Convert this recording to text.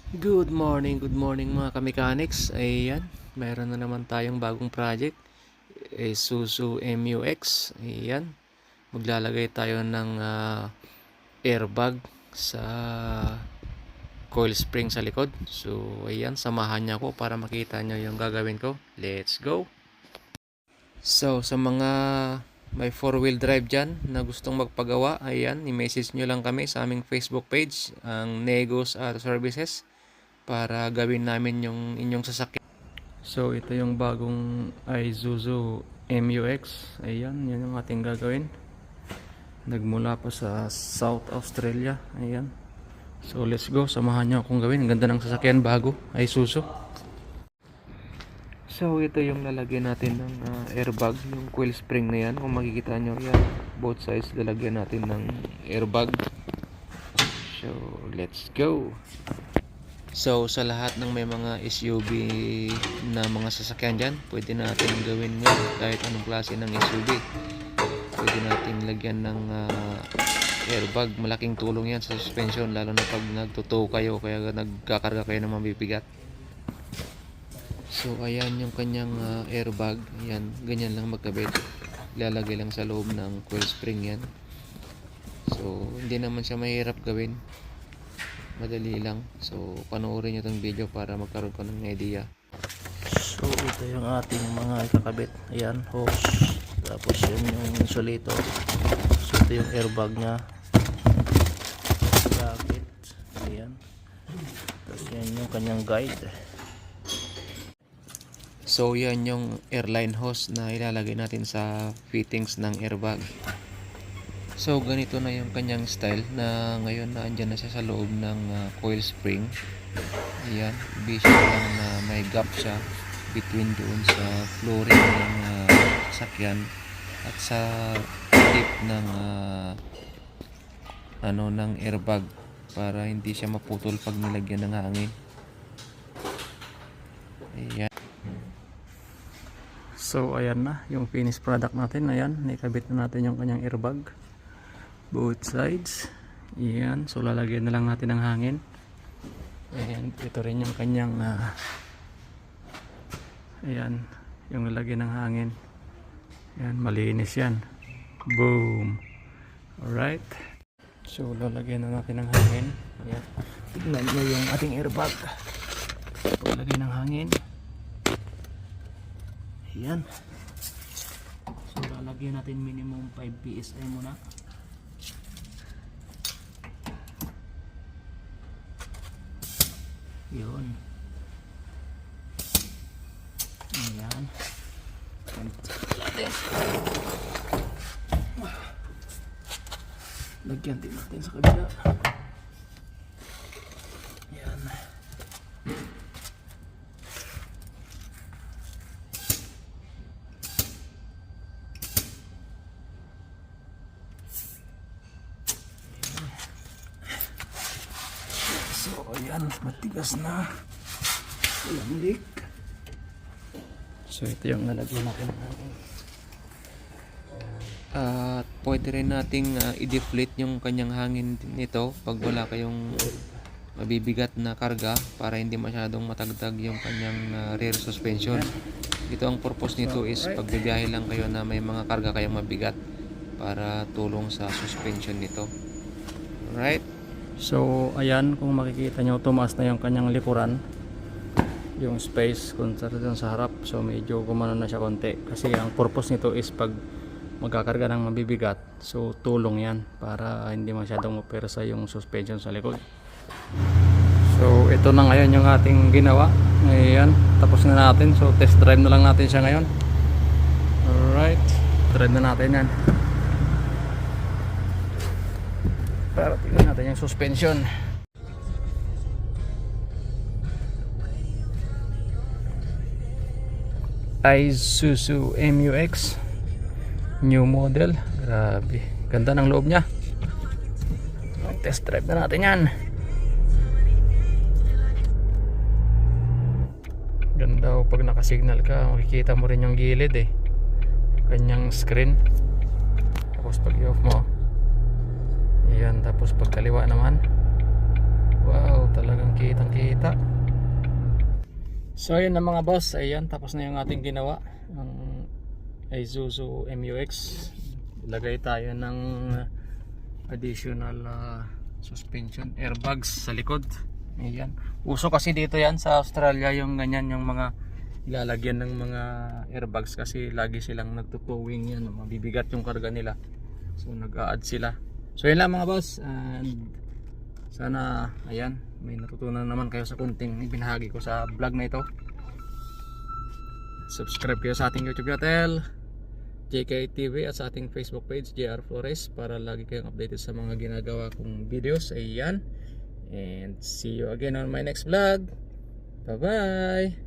Good morning mga ka-mechanics. Ayan, meron na naman tayong bagong project. Isuzu MUX. Ayan, maglalagay tayo ng airbag sa coil spring sa likod. So, ayan, samahan niyo ako para makita nyo yung gagawin ko. Let's go! So, sa mga may 4-wheel drive dyan na gustong magpagawa, ayan, i-message nyo lang kami sa aming Facebook page, ang Negos Auto Services, para gawin namin yung inyong sasakyan. So ito yung bagong Isuzu MUX. Ayan, yan yung ating gagawin. Nagmula pa sa South Australia. Ayan. So let's go, samahan nyo akong gawin. Ang ganda ng sasakyan, bago Isuzu. So ito yung lalagyan natin ng airbag, yung coil spring na yan. Kung makikita nyo yan, both sides lalagyan natin ng airbag. So let's go. So sa lahat ng may mga SUV na mga sasakyan dyan, pwede natin gawin yan kahit anong klase ng SUV. Pwede natin lagyan ng airbag. Malaking tulong yan sa suspension, lalo na pag nagtutow kayo, kaya nagkakarga kayo ng mabibigat. So ayan yung kanyang airbag. Ayan, ganyan lang magkabit. Ilalagay lang sa loob ng coil spring yan. So hindi naman siya mahirap gawin, madali lang. So panoorin nyo itong video para magkaroon ko ng idea. So ito yung ating mga ikakabit. Ayan, hose. Tapos yun yung insulator. So ito yung airbag nya, bracket. Ayan. Tapos yan yung kanyang guide. So yan yung airline hose na ilalagay natin sa fittings ng airbag. So ganito na yung kanyang style na ngayon na andyan na siya sa loob ng coil spring. Ayan, basic lang na may gap siya between doon sa flooring ng sakyan at sa tip ng ng airbag, para hindi siya maputol pag nilagyan ng hangin. Ayan. So ayan na yung finished product natin. Ayan, nakabit na natin yung kanyang airbag, both sides. Ayan, so lalagyan na lang natin ng hangin. Ayan, ito rin yung kanyang ayan, yung lalagyan ng hangin. Ayan, malinis yan. Boom. Alright, so lalagyan na natin ng hangin. Ayan, tignan nyo yung ating airbag. Paglagay ng hangin. Ayan, so lalagyan natin minimum 5 PSI muna. Yun. Ayan. Lagyan din natin sa kabila. Ayan. So ayan, matigas na. Walang leak. So ito yung nalagyan natin. At pwede rin nating i-deflate yung kanyang hangin nito pag wala kayong mabibigat na karga, para hindi masyadong matagtag yung kanyang rear suspension. Ito ang purpose nito is pag bibiyahe lang kayo na may mga karga kayong mabigat, para tulong sa suspension nito. Alright. So ayan, kung makikita nyo, tumaas na yung kanyang likuran, yung space kontra dun sa harap. So medyo gumano na siya konti, kasi ang purpose nito is pag magkakarga ng mabibigat, so tulong yan para hindi masyadong mapersa yung suspension sa likod. So ito na ngayon yung ating ginawa. Ayan, tapos na natin. So test drive na lang natin siya ngayon. Alright, drive na natin yan para tingnan natin yung suspension. Isuzu MUX new model. Grabe, ganda ng loob nya. Test drive na natin yan. Ganda, pag nakasignal ka makikita mo rin yung gilid kanyang screen. Tapos pag i-off mo, ayan, tapos pag kaliwa naman, wow, talagang kitang kita. So ayun na mga boss, ayan, tapos na yung ating ginawa ang Isuzu MU-X. Lagay tayo ng additional suspension airbags sa likod. Ayan, uso kasi dito yan sa Australia yung ganyan, yung mga ilalagyan ng mga airbags kasi lagi silang nagtutowing yan, mabibigat yung karga nila, so nag-a-add sila. So yun lang mga boss, and sana ayan, may natutunan naman kayo sa kunting ibinahagi ko sa vlog na ito. Subscribe kayo sa ating YouTube channel JK TV at sa ating Facebook page JR Flores para lagi kayong updated sa mga ginagawa kong videos. Ayan, and see you again on my next vlog. Bye bye.